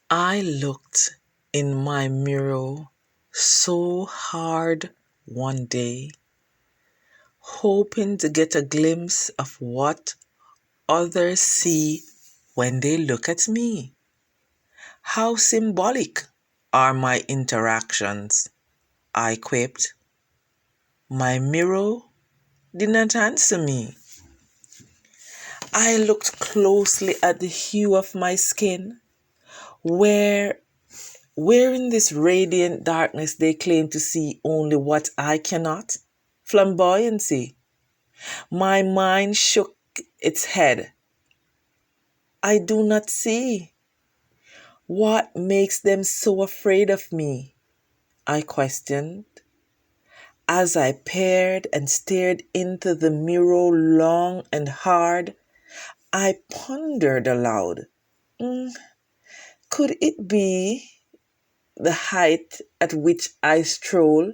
I looked in my mirror so hard one day, hoping to get a glimpse of what others see when they look at me. How symbolic are my interactions, I quipped. My mirror did not answer me. I looked closely at the hue of my skin, where in this radiant darkness they claim to see only what I cannot. Flamboyancy. My mind shook its head. I do not see. What makes them so afraid of me? I questioned. As I peered and stared into the mirror long and hard, I pondered aloud. Could it be the height at which I stroll?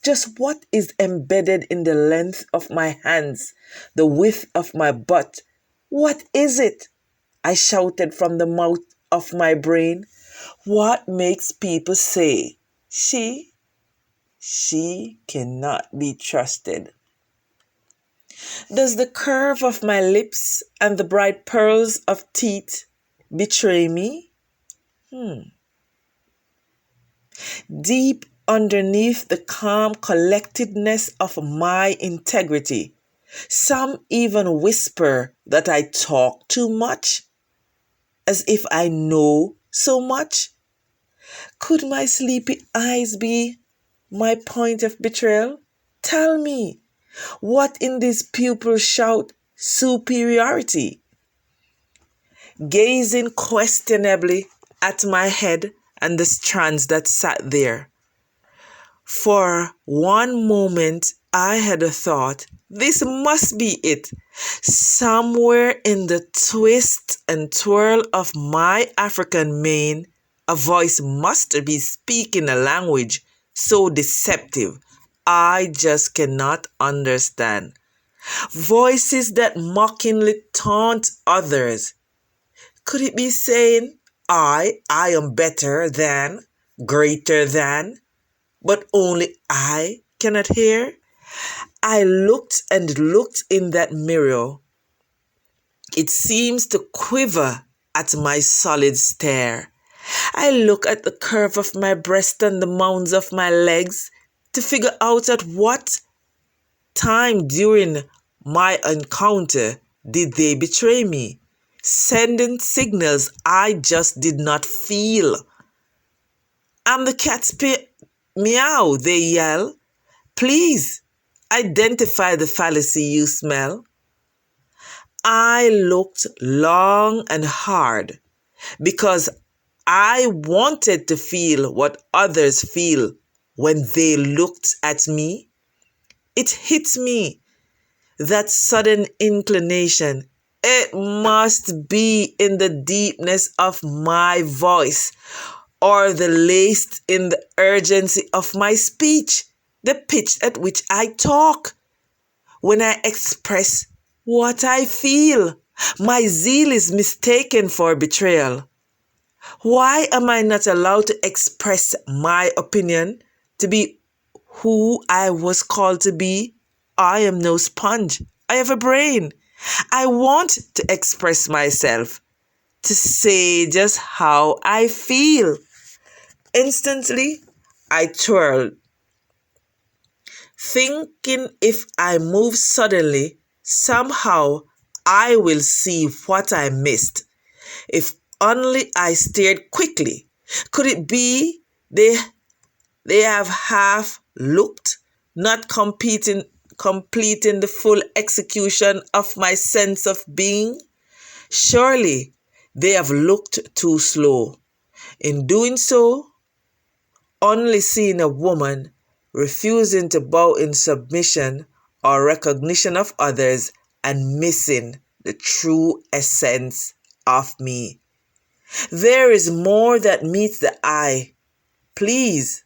Just what is embedded in the length of my hands, the width of my butt? What is it? I shouted from the mouth of my brain. What makes people say, she cannot be trusted? Does the curve of my lips and the bright pearls of teeth betray me? Deep underneath the calm collectedness of my integrity, some even whisper that I talk too much, as if I know so much. Could my sleepy eyes be my point of betrayal? Tell me, what in these pupils shout superiority? Gazing questionably at my head and the strands that sat there. For one moment, I had a thought, this must be it. Somewhere in the twist and twirl of my African mane, a voice must be speaking a language so deceptive I just cannot understand. Voices that mockingly taunt others. Could it be saying, I am better than, greater than, but only I cannot hear? I looked and looked in that mirror. It seems to quiver at my solid stare. I look at the curve of my breast and the mounds of my legs to figure out at what time during my encounter did they betray me, sending signals I just did not feel. I'm the cat's meow, they yell. Please, identify the fallacy you smell. I looked long and hard because I wanted to feel what others feel when they looked at me. It hit me, that sudden inclination. It must be in the deepness of my voice or the laced in the urgency of my speech, the pitch at which I talk. When I express what I feel, my zeal is mistaken for betrayal. Why am I not allowed to express my opinion, to be who I was called to be? I am no sponge. I have a brain. I want to express myself, to say just how I feel. Instantly, I twirled, thinking if I move suddenly, somehow I will see what I missed. If only I stared quickly. Could it be they have half looked, not completing the full execution of my sense of being? Surely they have looked too slow. In doing so, only seeing a woman refusing to bow in submission or recognition of others and missing the true essence of me. There is more that meets the eye. Please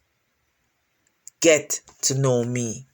get to know me.